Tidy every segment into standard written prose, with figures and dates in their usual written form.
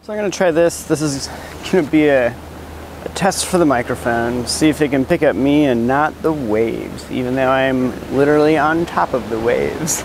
So I'm going to try this. This is going to be a test for the microphone. See if it can pick up me and not the waves, even though I'm literally on top of the waves.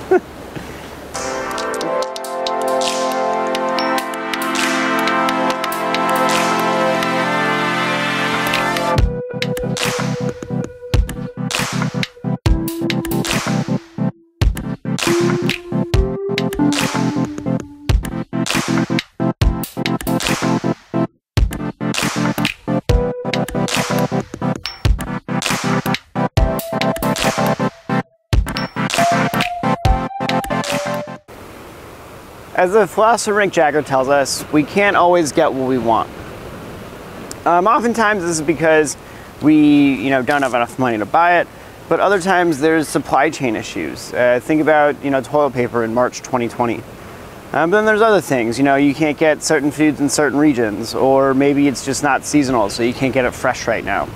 As the philosopher Rick Jagger tells us, we can't always get what we want. Oftentimes this is because we don't have enough money to buy it, but other times there's supply chain issues. Think about toilet paper in March 2020. But then there's other things, you can't get certain foods in certain regions, or maybe it's just not seasonal, so you can't get it fresh right now.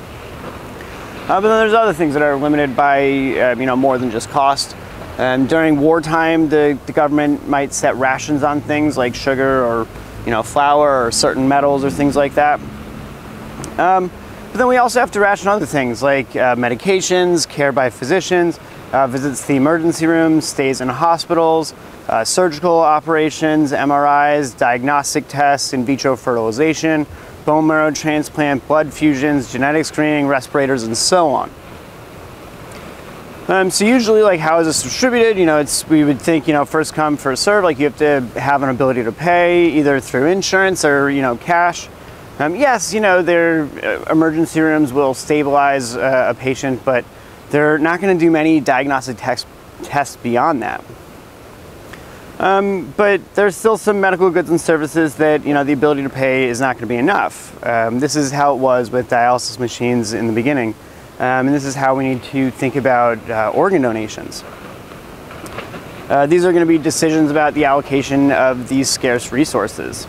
But then there's other things that are limited by more than just cost. During wartime, the government might set rations on things like sugar or flour or certain metals or things like that. But then we also have to ration other things like medications, care by physicians, visits to the emergency room, stays in hospitals, surgical operations, MRIs, diagnostic tests, in vitro fertilization, bone marrow transplant, blood fusions, genetic screening, respirators, and so on. So usually, like, how is this distributed? We would think, first come, first serve. Like, you have to have an ability to pay either through insurance or, cash. Yes, their emergency rooms will stabilize a patient, but they're not going to do many diagnostic tests beyond that. But there's still some medical goods and services that, the ability to pay is not going to be enough. This is how it was with dialysis machines in the beginning. And this is how we need to think about organ donations. These are going to be decisions about the allocation of these scarce resources.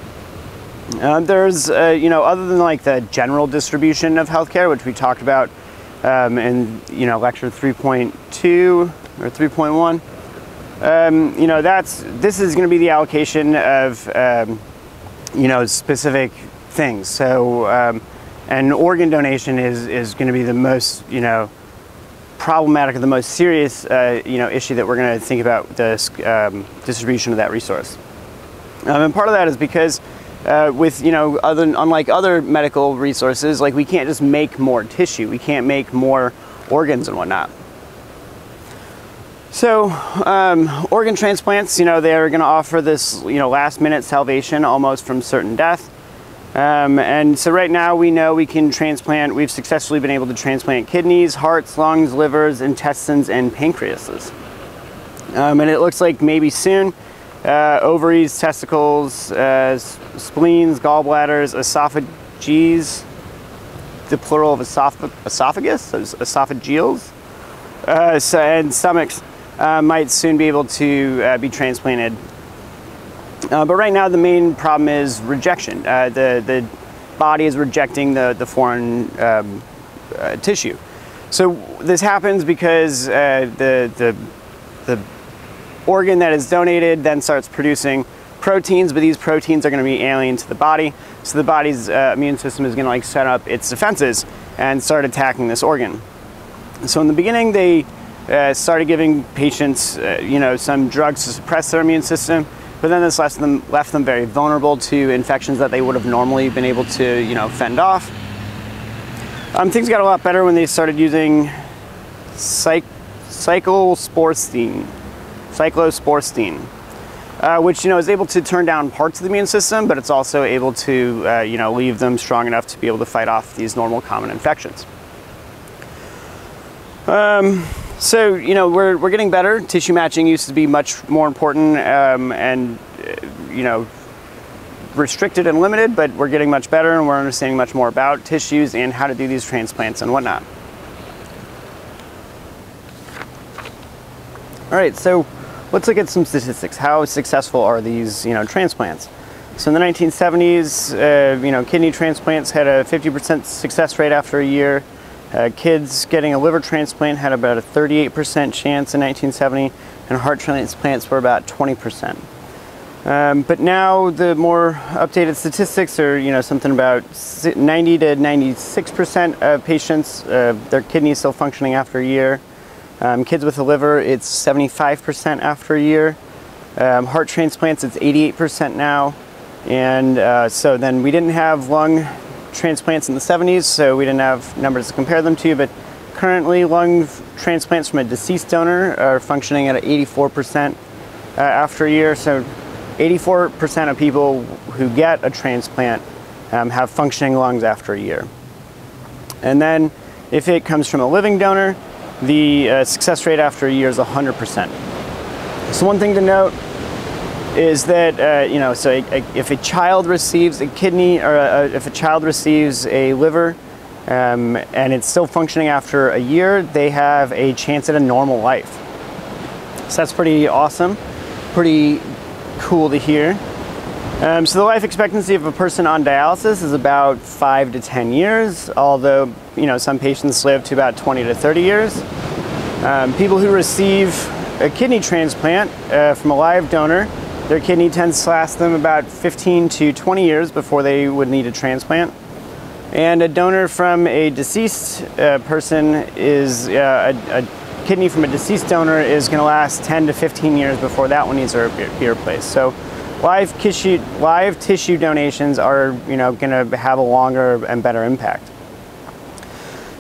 There's, other than like the general distribution of healthcare, which we talked about in, lecture 3.2 or 3.1, this is going to be the allocation of, specific things. So, and organ donation is going to be the most, problematic or the most serious, issue that we're going to think about this distribution of that resource. And part of that is because with, unlike other medical resources, like we can't just make more tissue. We can't make more organs and whatnot. So organ transplants, they're going to offer this, last minute salvation almost from certain death. And so right now we know we can transplant, we've successfully been able to transplant kidneys, hearts, lungs, livers, intestines, and pancreases. And it looks like maybe soon, ovaries, testicles, spleens, gallbladders, esophages, the plural of esophagus, so esophageals, and stomachs might soon be able to be transplanted. But right now the main problem is rejection. The body is rejecting the foreign tissue. So this happens because the organ that is donated then starts producing proteins, but these proteins are going to be alien to the body. So the body's immune system is going to set up its defenses and start attacking this organ. So in the beginning they started giving patients some drugs to suppress their immune system. But then this left them very vulnerable to infections that they would have normally been able to, fend off. Things got a lot better when they started using cyclosporine, which is able to turn down parts of the immune system, but it's also able to leave them strong enough to be able to fight off these normal common infections. So, we're getting better. Tissue matching used to be much more important and restricted and limited, but we're getting much better and we're understanding much more about tissues and how to do these transplants and whatnot. All right, so let's look at some statistics. How successful are these, transplants? So in the 1970s, kidney transplants had a 50% success rate after a year. Kids getting a liver transplant had about a 38% chance in 1970, and heart transplants were about 20%. But now the more updated statistics are, something about 90 to 96% of patients, their kidney is still functioning after a year. Kids with a liver, it's 75% after a year. Heart transplants, it's 88% now. And so then we didn't have lung transplants in the 70s, so we didn't have numbers to compare them to, but currently lung transplants from a deceased donor are functioning at 84% after a year. So 84% of people who get a transplant have functioning lungs after a year. And then if it comes from a living donor, the success rate after a year is 100%. So one thing to note is that, if a child receives a kidney, or if a child receives a liver, and it's still functioning after a year, they have a chance at a normal life. So that's pretty awesome, pretty cool to hear. So the life expectancy of a person on dialysis is about 5 to 10 years, although some patients live to about 20 to 30 years. People who receive a kidney transplant from a live donor, their kidney tends to last them about 15 to 20 years before they would need a transplant. And a donor from a deceased person is, a kidney from a deceased donor is going to last 10 to 15 years before that one needs to be replaced. So live tissue donations are, going to have a longer and better impact.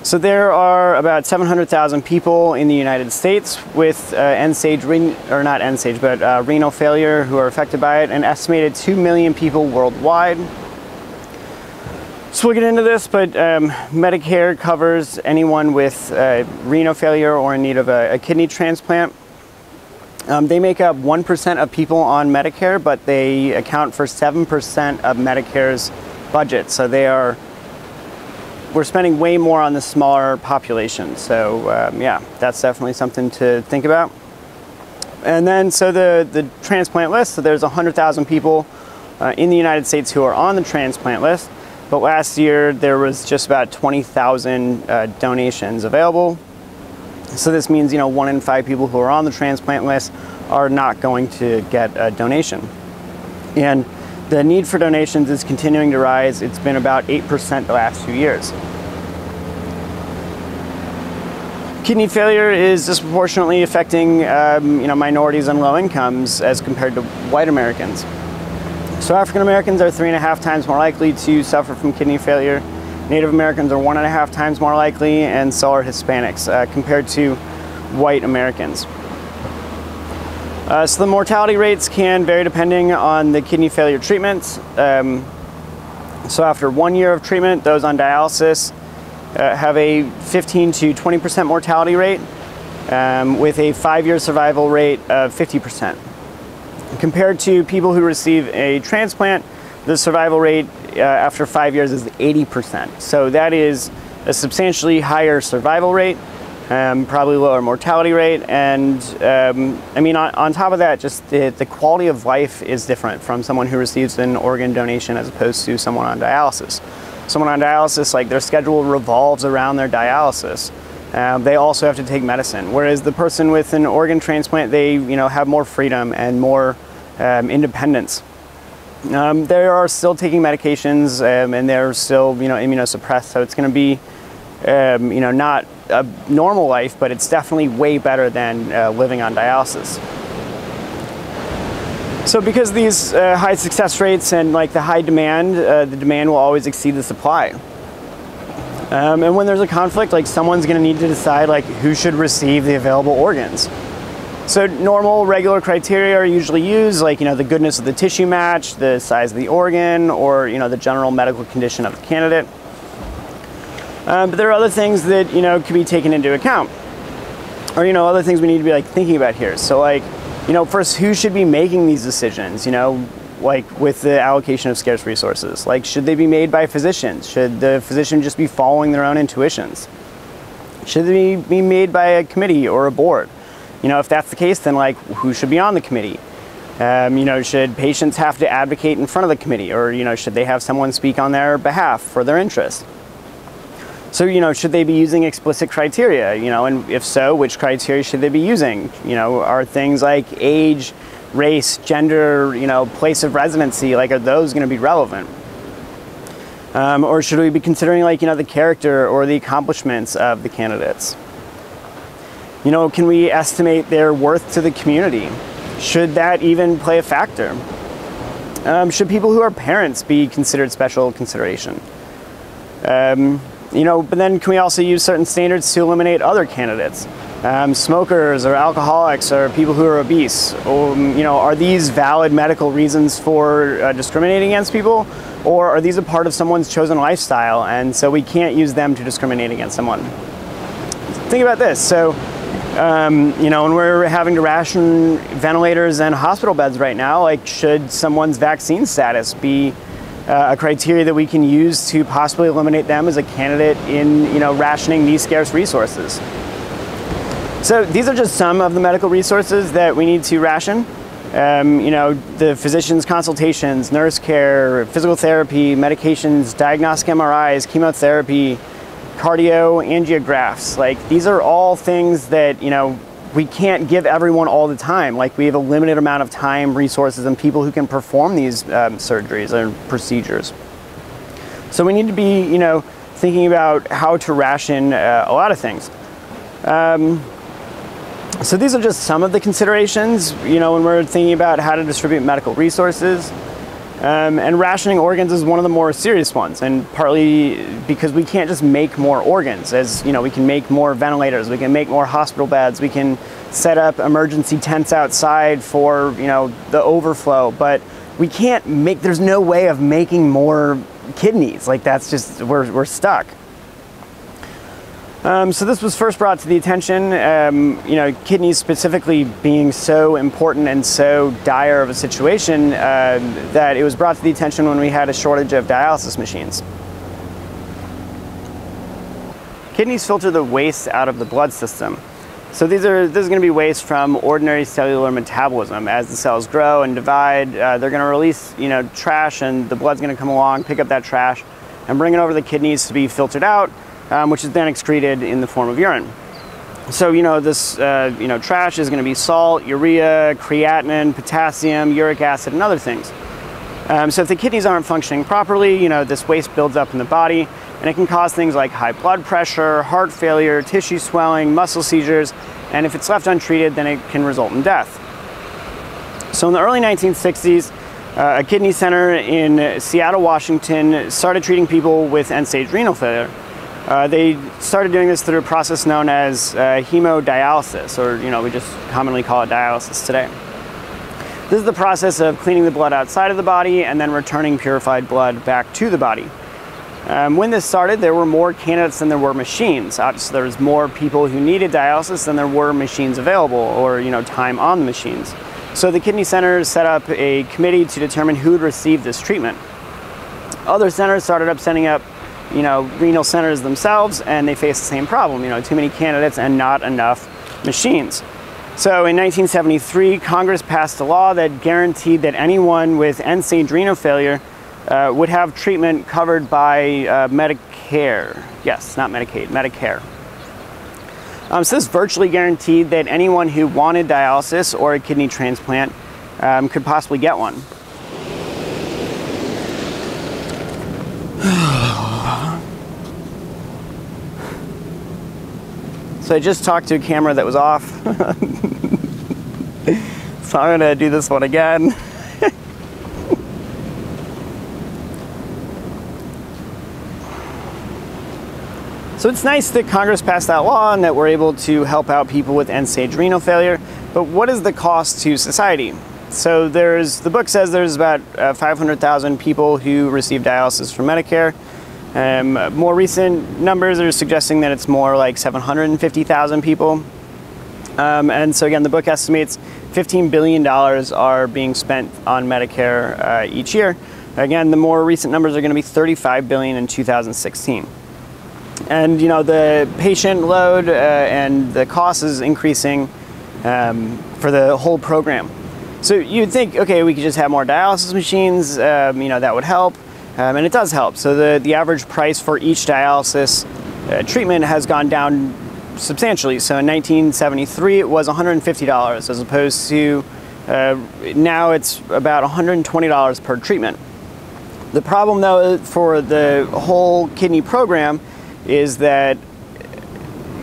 So there are about 700,000 people in the United States with renal failure who are affected by it, and estimated 2 million people worldwide. So we'll get into this, but Medicare covers anyone with renal failure or in need of a kidney transplant. They make up 1% of people on Medicare, but they account for 7% of Medicare's budget. So we're spending way more on the smaller population. So yeah, that's definitely something to think about. And then, so the transplant list, so there's 100,000 people in the United States who are on the transplant list, but last year there was just about 20,000 donations available. So this means, 1 in 5 people who are on the transplant list are not going to get a donation. And the need for donations is continuing to rise. It's been about 8% the last few years. Kidney failure is disproportionately affecting minorities and low incomes as compared to white Americans. So African Americans are 3.5 times more likely to suffer from kidney failure. Native Americans are 1.5 times more likely, and so are Hispanics compared to white Americans. So the mortality rates can vary depending on the kidney failure treatments. So after 1 year of treatment, those on dialysis have a 15 to 20% mortality rate with a 5-year survival rate of 50%. Compared to people who receive a transplant, the survival rate after 5 years is 80%. So that is a substantially higher survival rate, probably lower mortality rate, and on top of that, just the quality of life is different from someone who receives an organ donation as opposed to someone on dialysis. Someone on dialysis, their schedule revolves around their dialysis. They also have to take medicine, whereas the person with an organ transplant, they have more freedom and more independence. They are still taking medications and they're still immunosuppressed, so it's going to be not a normal life, but it's definitely way better than living on dialysis. So because of these high success rates and the high demand, the demand will always exceed the supply. And when there's a conflict, someone's going to need to decide who should receive the available organs. So normal, regular criteria are usually used, the goodness of the tissue match, the size of the organ, or the general medical condition of the candidate. But there are other things that can be taken into account, or other things we need to be thinking about here. So first, who should be making these decisions? With the allocation of scarce resources, should they be made by physicians? Should the physician just be following their own intuitions? Should they be made by a committee or a board? If that's the case, then who should be on the committee? Should patients have to advocate in front of the committee, or should they have someone speak on their behalf for their interest? So should they be using explicit criteria? And if so, which criteria should they be using? Are things like age, race, gender, place of residency, like, are those going to be relevant? Or should we be considering, like, the character or the accomplishments of the candidates? Can we estimate their worth to the community? Should that even play a factor? Should people who are parents be considered special consideration? But then can we also use certain standards to eliminate other candidates? Smokers or alcoholics or people who are obese? Or, are these valid medical reasons for discriminating against people? Or are these a part of someone's chosen lifestyle, and so we can't use them to discriminate against someone? Think about this. So, when we're having to ration ventilators and hospital beds right now, like, should someone's vaccine status be a criteria that we can use to possibly eliminate them as a candidate in, rationing these scarce resources? So these are just some of the medical resources that we need to ration. The physician's consultations, nurse care, physical therapy, medications, diagnostic MRIs, chemotherapy, cardio, angiographs. Like, these are all things that, we can't give everyone all the time. Like, we have a limited amount of time, resources, and people who can perform these surgeries and procedures. So we need to be, thinking about how to ration a lot of things. So these are just some of the considerations, when we're thinking about how to distribute medical resources. And rationing organs is one of the more serious ones, and partly because we can't just make more organs. As we can make more ventilators, we can make more hospital beds, we can set up emergency tents outside for the overflow, but we can't make, there's no way of making more kidneys. Like, that's just, we're stuck. So this was first brought to the attention, kidneys specifically being so important and so dire of a situation, that it was brought to the attention when we had a shortage of dialysis machines. Kidneys filter the waste out of the blood system. So this is going to be waste from ordinary cellular metabolism. As the cells grow and divide, they're going to release, trash, and the blood's going to come along, pick up that trash, and bring it over the kidneys to be filtered out. Which is then excreted in the form of urine. So, this, trash is going to be salt, urea, creatinine, potassium, uric acid, and other things. So if the kidneys aren't functioning properly, this waste builds up in the body, and it can cause things like high blood pressure, heart failure, tissue swelling, muscle seizures, and if it's left untreated, then it can result in death. So in the early 1960s, a kidney center in Seattle, Washington started treating people with end-stage renal failure. They started doing this through a process known as hemodialysis, or we just commonly call it dialysis today. This is the process of cleaning the blood outside of the body and then returning purified blood back to the body. When this started, there were more candidates than there were machines. Obviously, there was more people who needed dialysis than there were machines available, or time on the machines. So the kidney centers set up a committee to determine who would receive this treatment. Other centers started up setting up renal centers themselves, and they face the same problem, too many candidates and not enough machines. So in 1973, Congress passed a law that guaranteed that anyone with end-stage renal failure would have treatment covered by Medicare. Yes, not Medicaid, Medicare. So this virtually guaranteed that anyone who wanted dialysis or a kidney transplant could possibly get one. So I just talked to a camera that was off. So I'm gonna do this one again. So it's nice that Congress passed that law and that we're able to help out people with end-stage renal failure, but what is the cost to society? So the book says there's about 500,000 people who receive dialysis from Medicare. More recent numbers are suggesting that it's more like 750,000 people. And so again, the book estimates $15 billion are being spent on Medicare each year. Again, the more recent numbers are going to be $35 billion in 2016. And the patient load and the cost is increasing for the whole program. So you'd think, okay, we could just have more dialysis machines, that would help. And it does help. So the average price for each dialysis treatment has gone down substantially. So in 1973, it was $150 as opposed to Now it's about $120 per treatment. The problem though for the whole kidney program is that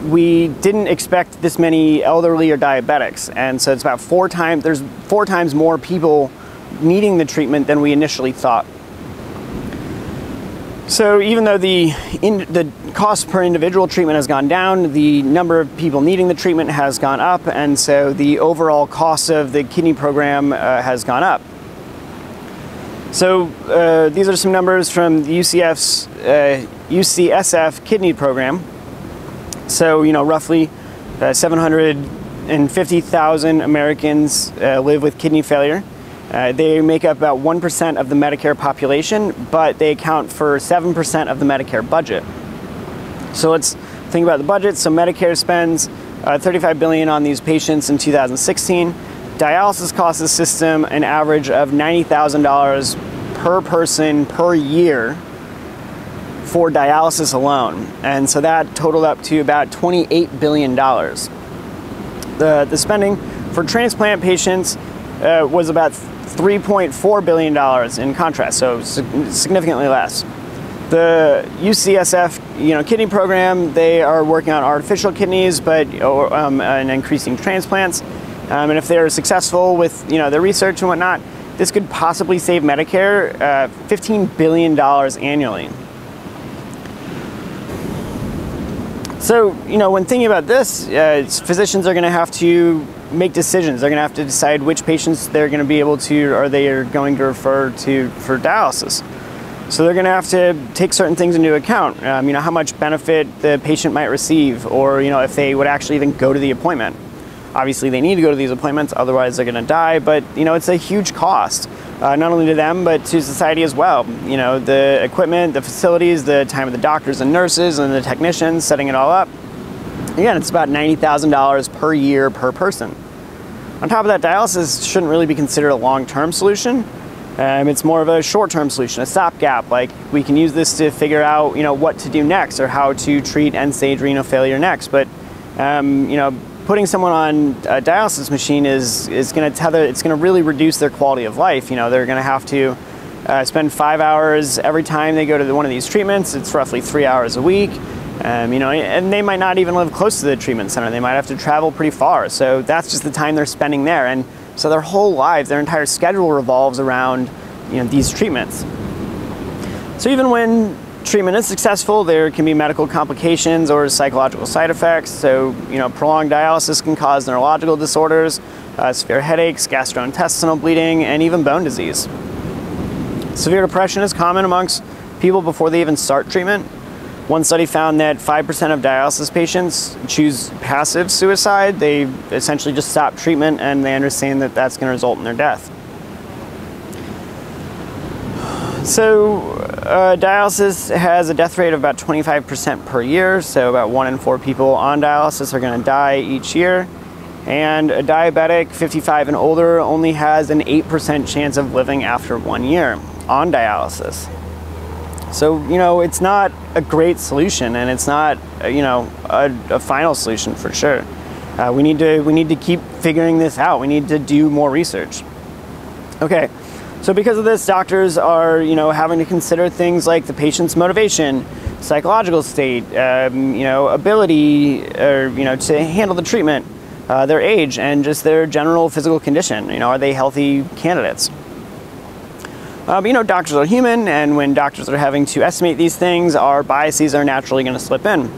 we didn't expect this many elderly or diabetics, and so it's about there's 4 times more people needing the treatment than we initially thought. So even though the cost per individual treatment has gone down, the number of people needing the treatment has gone up, and so the overall cost of the kidney program has gone up. So these are some numbers from the UCSF kidney program. So, roughly 750,000 Americans live with kidney failure. They make up about 1% of the Medicare population, but they account for 7% of the Medicare budget. So let's think about the budget. So Medicare spends $35 billion on these patients in 2016. Dialysis costs the system an average of $90,000 per person per year for dialysis alone, and so that totaled up to about $28 billion. The spending for transplant patients was about $3.4 billion in contrast, so significantly less. The UCSF kidney program, they are working on artificial kidneys, and increasing transplants, and if they're successful with their research and whatnot, this could possibly save Medicare $15 billion annually. So, when thinking about this, physicians are going to have to make decisions. They're going to have to decide which patients they're going to be able to, or they are going to refer to for dialysis. So they're going to have to take certain things into account. How much benefit the patient might receive, or if they would actually even go to the appointment. Obviously, they need to go to these appointments, otherwise they're going to die. But it's a huge cost, not only to them but to society as well. The equipment, the facilities, the time of the doctors and nurses and the technicians setting it all up. Again, it's about $90,000 per year per person. On top of that, dialysis shouldn't really be considered a long-term solution. It's more of a short-term solution, a stopgap. Like, we can use this to figure out what to do next, or how to treat end-stage renal failure next. But putting someone on a dialysis machine is going to really reduce their quality of life. They're going to have to spend 5 hours every time they go to one of these treatments. It's roughly 3 hours a week. And they might not even live close to the treatment center. They might have to travel pretty far. So that's just the time they're spending there. And so their whole lives, their entire schedule revolves around these treatments. So even when treatment is successful, there can be medical complications or psychological side effects. So, prolonged dialysis can cause neurological disorders, severe headaches, gastrointestinal bleeding, and even bone disease. Severe depression is common amongst people before they even start treatment. One study found that 5% of dialysis patients choose passive suicide. They essentially just stop treatment, and they understand that that's going to result in their death. So dialysis has a death rate of about 25% per year, so about 1 in 4 people on dialysis are going to die each year. And a diabetic 55 and older only has an 8% chance of living after 1 year on dialysis. So, it's not a great solution, and it's not, a final solution for sure. We need to keep figuring this out. We need to do more research. Okay. So because of this, doctors are, having to consider things like the patient's motivation, psychological state, ability, or, to handle the treatment, their age, and just their general physical condition. Are they healthy candidates? Doctors are human, and when doctors are having to estimate these things, our biases are naturally going to slip in.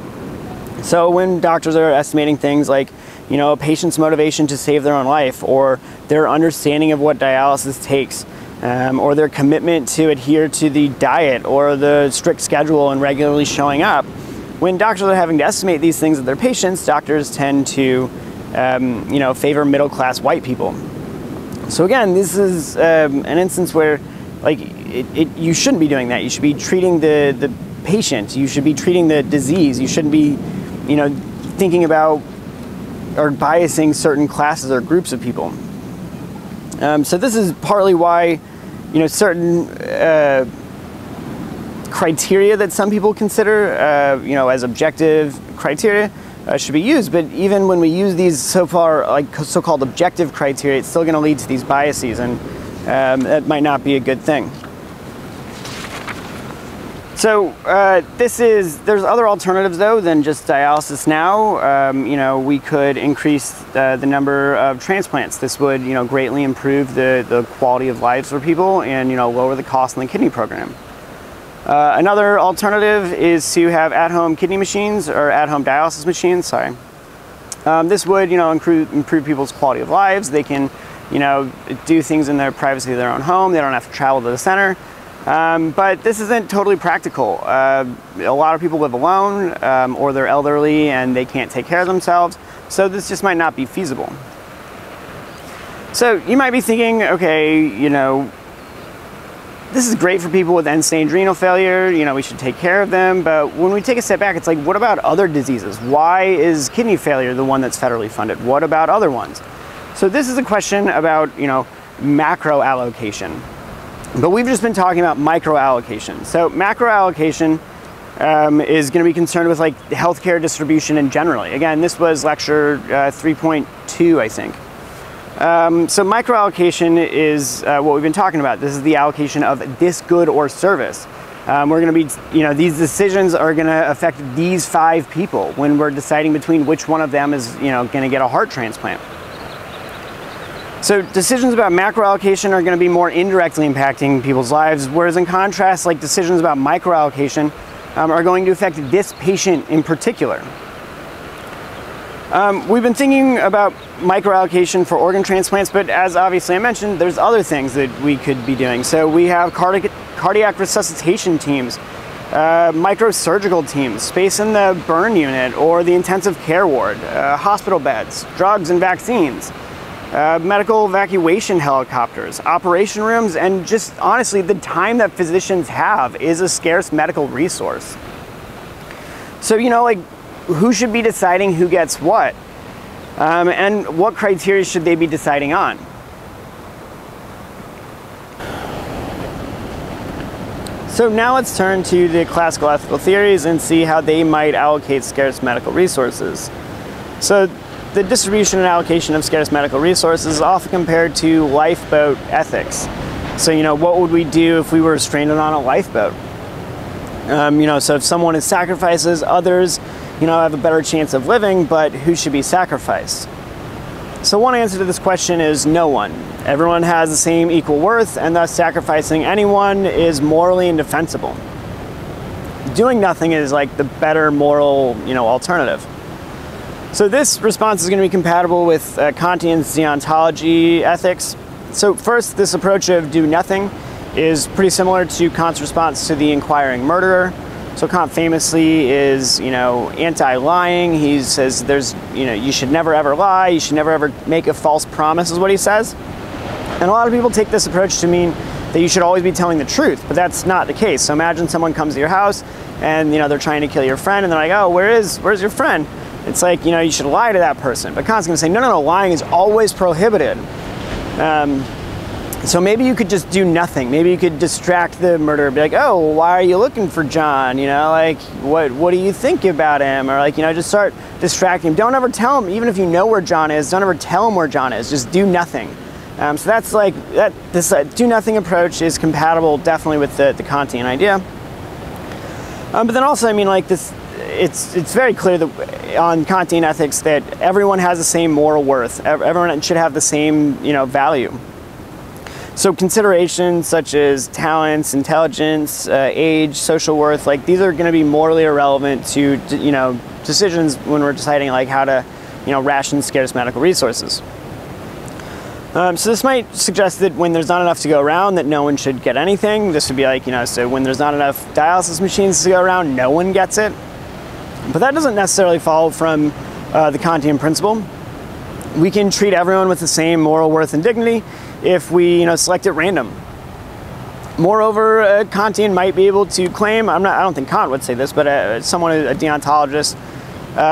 So when doctors are estimating things like, a patient's motivation to save their own life, or their understanding of what dialysis takes, or their commitment to adhere to the diet or the strict schedule and regularly showing up. When doctors are having to estimate these things of their patients, doctors tend to, favor middle-class white people. So again, this is an instance where, you shouldn't be doing that. You should be treating the patient. You should be treating the disease. You shouldn't be, thinking about or biasing certain classes or groups of people. So this is partly why, certain criteria that some people consider, as objective criteria should be used. But even when we use these so-called objective criteria, it's still going to lead to these biases, and that might not be a good thing. So there's other alternatives though than just dialysis now. We could increase the number of transplants. This would greatly improve the quality of lives for people and lower the cost in the kidney program. Another alternative is to have at-home kidney machines or at-home dialysis machines. Sorry. This would improve people's quality of lives. They can do things in their privacy of their own home. They don't have to travel to the center. But this isn't totally practical. A lot of people live alone, or they're elderly and they can't take care of themselves, so this just might not be feasible. So you might be thinking, okay, this is great for people with end-stage renal failure, we should take care of them, but when we take a step back, it's like, what about other diseases? Why is kidney failure the one that's federally funded? What about other ones? So this is a question about, macro allocation. But we've just been talking about micro allocation. So macro allocation is going to be concerned with healthcare distribution in generally. Again, this was lecture 3.2, I think. So micro allocation is what we've been talking about. This is the allocation of this good or service. We're going to be, these decisions are going to affect these 5 people when we're deciding between which one of them is, going to get a heart transplant. So decisions about macro allocation are going to be more indirectly impacting people's lives, whereas in contrast, decisions about micro allocation are going to affect this patient in particular. We've been thinking about micro allocation for organ transplants, but as obviously I mentioned, there's other things that we could be doing. So we have cardiac resuscitation teams, microsurgical teams, space in the burn unit or the intensive care ward, hospital beds, drugs and vaccines. Medical evacuation helicopters, operation rooms, and just honestly, the time that physicians have is a scarce medical resource. So, who should be deciding who gets what? And what criteria should they be deciding on? So now let's turn to the classical ethical theories and see how they might allocate scarce medical resources. So the distribution and allocation of scarce medical resources is often compared to lifeboat ethics. So, what would we do if we were stranded on a lifeboat? So if someone sacrifices, others, have a better chance of living, but who should be sacrificed? So one answer to this question is no one. Everyone has the same equal worth, and thus sacrificing anyone is morally indefensible. Doing nothing is the better moral, alternative. So this response is going to be compatible with Kantian's deontology ethics. So first, this approach of do nothing is pretty similar to Kant's response to the inquiring murderer. So Kant famously is, anti-lying. He says you should never ever lie. You should never ever make a false promise is what he says. And a lot of people take this approach to mean that you should always be telling the truth, but that's not the case. So imagine someone comes to your house and, they're trying to kill your friend and they're like, oh, where's your friend? It's you should lie to that person. But Kant's going to say, no, lying is always prohibited. So maybe you could just do nothing. Maybe you could distract the murderer, be like, oh, why are you looking for John? What do you think about him? Or just start distracting him. Don't ever tell him, even if you know where John is, don't ever tell him where John is. Just do nothing. So that's this do nothing approach is compatible definitely with the Kantian idea. But then also, it's very clear that on Kantian ethics that everyone has the same moral worth. Everyone should have the same, value. So considerations such as talents, intelligence, age, social worth, these are going to be morally irrelevant to, decisions when we're deciding how to, ration scarce medical resources. So this might suggest that when there's not enough to go around, that no one should get anything. This would be so when there's not enough dialysis machines to go around, no one gets it. But that doesn't necessarily follow from the Kantian principle. We can treat everyone with the same moral worth and dignity if we select at random. Moreover, Kantian might be able to claim, I don't think Kant would say this, but a deontologist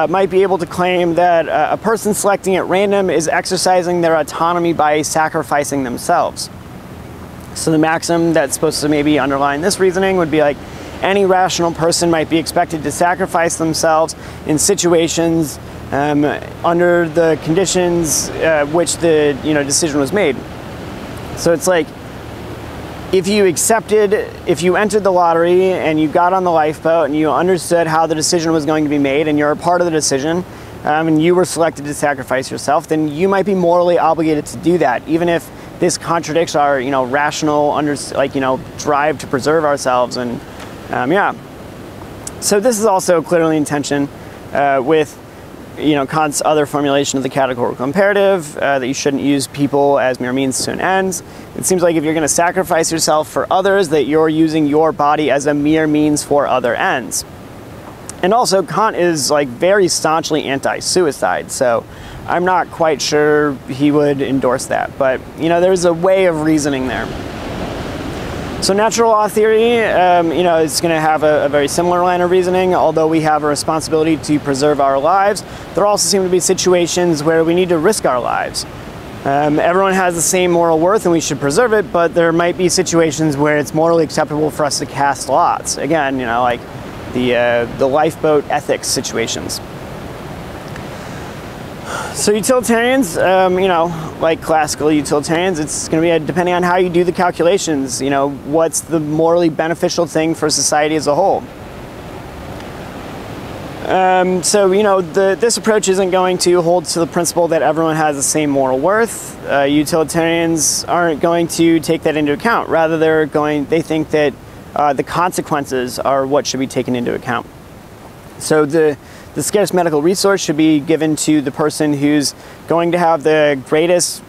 might be able to claim that a person selecting at random is exercising their autonomy by sacrificing themselves. So the maxim that's supposed to maybe underline this reasoning would be any rational person might be expected to sacrifice themselves in situations under the conditions which the decision was made. So it's like, if you entered the lottery and you got on the lifeboat and you understood how the decision was going to be made and you're a part of the decision, and you were selected to sacrifice yourself, then you might be morally obligated to do that, even if this contradicts our rational drive to preserve ourselves. And so this is also clearly in tension with Kant's other formulation of the categorical imperative, that you shouldn't use people as mere means to an end. It seems like if you're going to sacrifice yourself for others, that you're using your body as a mere means for other ends. And also, Kant is very staunchly anti-suicide, so I'm not quite sure he would endorse that. But there's a way of reasoning there. So natural law theory, is going to have a very similar line of reasoning. Although we have a responsibility to preserve our lives, there also seem to be situations where we need to risk our lives. Everyone has the same moral worth and we should preserve it, but there might be situations where it's morally acceptable for us to cast lots. Again, like the lifeboat ethics situations. So utilitarians, like classical utilitarians, it's going to be depending on how you do the calculations, what's the morally beneficial thing for society as a whole. This approach isn't going to hold to the principle that everyone has the same moral worth. Utilitarians aren't going to take that into account. Rather, they think that the consequences are what should be taken into account. So the scarce medical resource should be given to the person who's going to have the greatest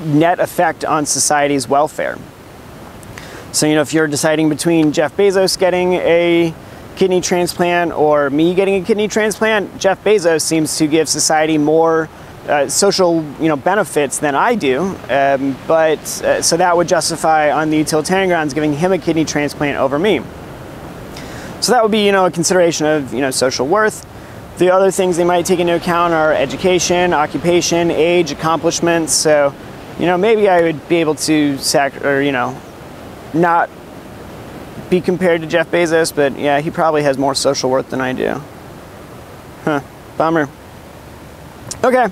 net effect on society's welfare. So, if you're deciding between Jeff Bezos getting a kidney transplant or me getting a kidney transplant, Jeff Bezos seems to give society more social, benefits than I do. So that would justify on the utilitarian grounds giving him a kidney transplant over me. So that would be, a consideration of, social worth. The other things they might take into account are education, occupation, age, accomplishments. So, maybe I would be able to not be compared to Jeff Bezos, but yeah, he probably has more social worth than I do. Bummer. Okay.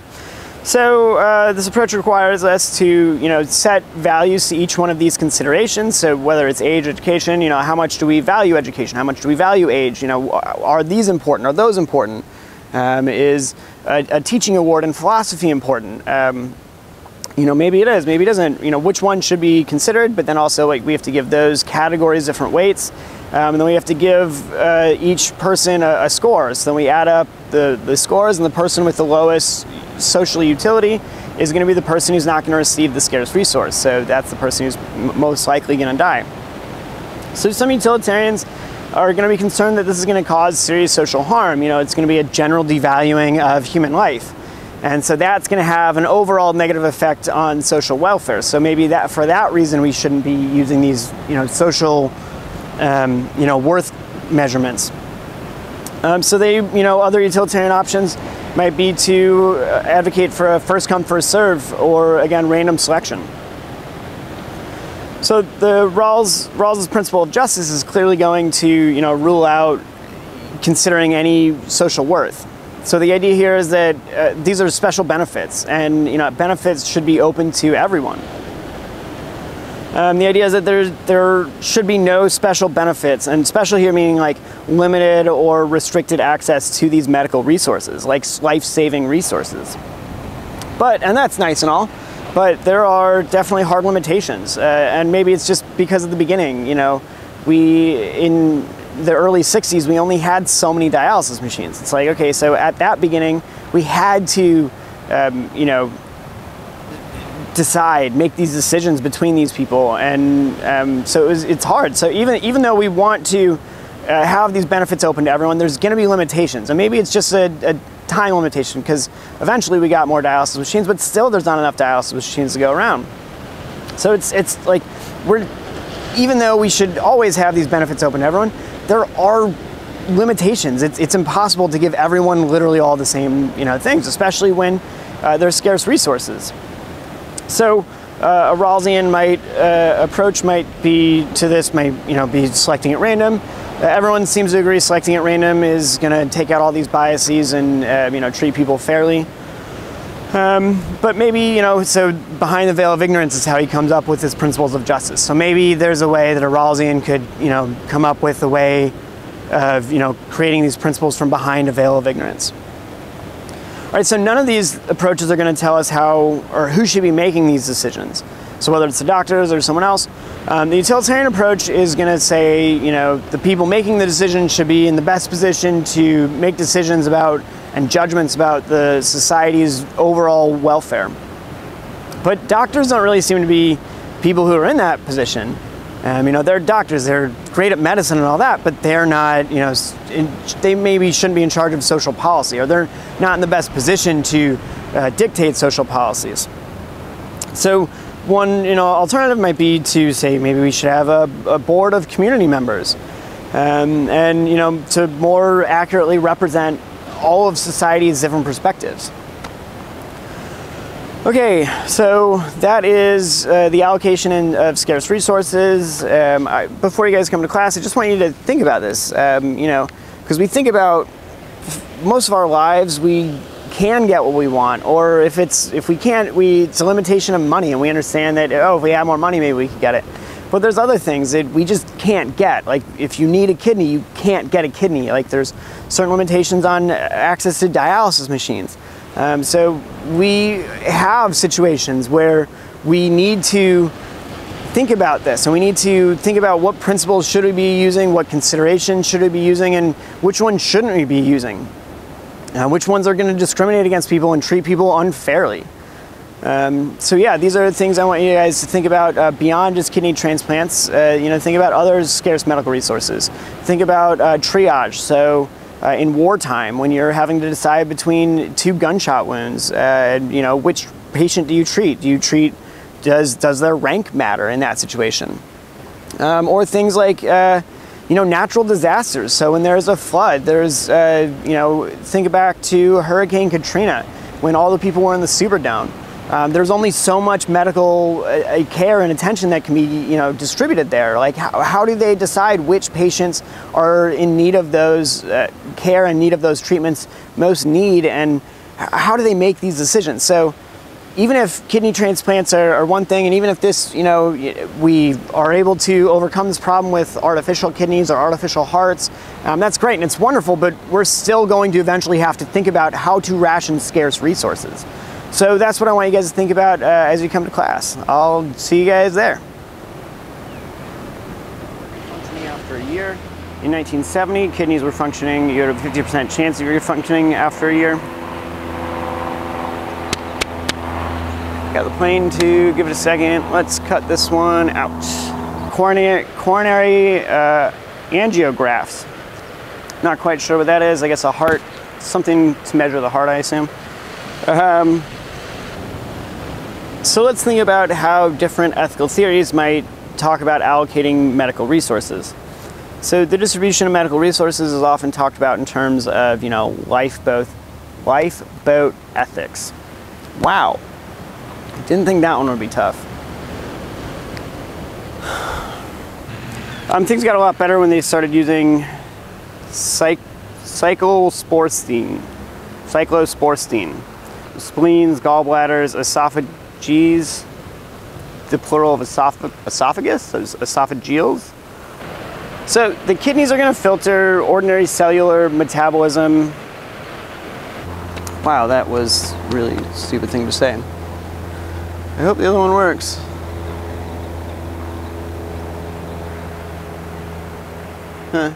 So this approach requires us to, set values to each one of these considerations. So whether it's age, education, how much do we value education? How much do we value age? Are these important? Are those important? Is a teaching award in philosophy important? Maybe it is, maybe it isn't. Which one should be considered? But then also, we have to give those categories different weights. And then we have to give each person a score. So then we add up the scores, and the person with the lowest social utility is going to be the person who's not going to receive the scarce resource. So that's the person who's most likely going to die. So some utilitarians are going to be concerned that this is going to cause serious social harm. It's going to be a general devaluing of human life. And so that's going to have an overall negative effect on social welfare. So maybe for that reason we shouldn't be using these, social worth measurements. So other utilitarian options might be to advocate for a first come, first serve, or again, random selection. So the Rawls's principle of justice is clearly going to, rule out considering any social worth. So the idea here is that these are special benefits, and benefits should be open to everyone. The idea is that there should be no special benefits, and special here meaning limited or restricted access to these medical resources, like life-saving resources. And that's nice and all, but there are definitely hard limitations, and maybe it's just because of the beginning. In the early 60s, we only had so many dialysis machines. It's okay, so at that beginning, we had to, make these decisions between these people, and so it's hard. So even though we want to have these benefits open to everyone, there's going to be limitations, and maybe it's just a time limitation because eventually we got more dialysis machines, but still there's not enough dialysis machines to go around. So it's even though we should always have these benefits open to everyone, there are limitations. It's impossible to give everyone literally all the same things, especially when there's scarce resources. So a Rawlsian approach might be to this, might be selecting at random. Everyone seems to agree selecting at random is going to take out all these biases and treat people fairly. But maybe, so behind the veil of ignorance is how he comes up with his principles of justice. So maybe there's a way that a Rawlsian could, come up with a way of, creating these principles from behind a veil of ignorance. All right, so none of these approaches are going to tell us how or who should be making these decisions. So whether it's the doctors or someone else, the utilitarian approach is going to say, the people making the decision should be in the best position to make decisions about and judgments about the society's overall welfare. But doctors don't really seem to be people who are in that position. They're doctors, they're great at medicine and all that, but they're not, they maybe shouldn't be in charge of social policy, or they're not in the best position to dictate social policies. So one alternative might be to say maybe we should have a board of community members, and to more accurately represent all of society's different perspectives. Okay, so that is the allocation of scarce resources. Before you guys come to class, I just want you to think about this, because we think about most of our lives, we can get what we want, or if we can't, it's a limitation of money, and we understand that, if we had more money, maybe we could get it. But there's other things that we just can't get. Like if you need a kidney, you can't get a kidney. Like there's certain limitations on access to dialysis machines. So we have situations where we need to think about this, and we need to think about what principles should we be using, what considerations should we be using, and which ones shouldn't we be using. Which ones are going to discriminate against people and treat people unfairly. So yeah, these are the things I want you guys to think about beyond just kidney transplants. Think about other scarce medical resources. Think about triage. So in wartime, when you're having to decide between 2 gunshot wounds, which patient do you treat? Does their rank matter in that situation? Or things like natural disasters. So when there's a flood, think back to Hurricane Katrina, when all the people were in the Superdome. There's only so much medical care and attention that can be, distributed there. Like, how do they decide which patients are in need of those care and need of those treatments most need, and how do they make these decisions? So even if kidney transplants are one thing, and even if this, we are able to overcome this problem with artificial kidneys or artificial hearts, that's great and it's wonderful, but we're still going to eventually have to think about how to ration scarce resources. So that's what I want you guys to think about as you come to class. I'll see you guys there. Functioning after a year. In 1970, kidneys were functioning. You had a 50% chance of your functioning after a year. Got the plane to give it a second. Let's cut this one out. Coronary angiographs. Not quite sure what that is. I guess a heart, something to measure the heart, I assume. So let's think about how different ethical theories might talk about allocating medical resources. So the distribution of medical resources is often talked about in terms of, lifeboat ethics. Wow. Didn't think that one would be tough. Things got a lot better when they started using cyclosporine. Spleens, gallbladders, esophages, the plural of esophagus, esophageals. So the kidneys are going to filter ordinary cellular metabolism. Wow, that was really a stupid thing to say. I hope the other one works. Huh.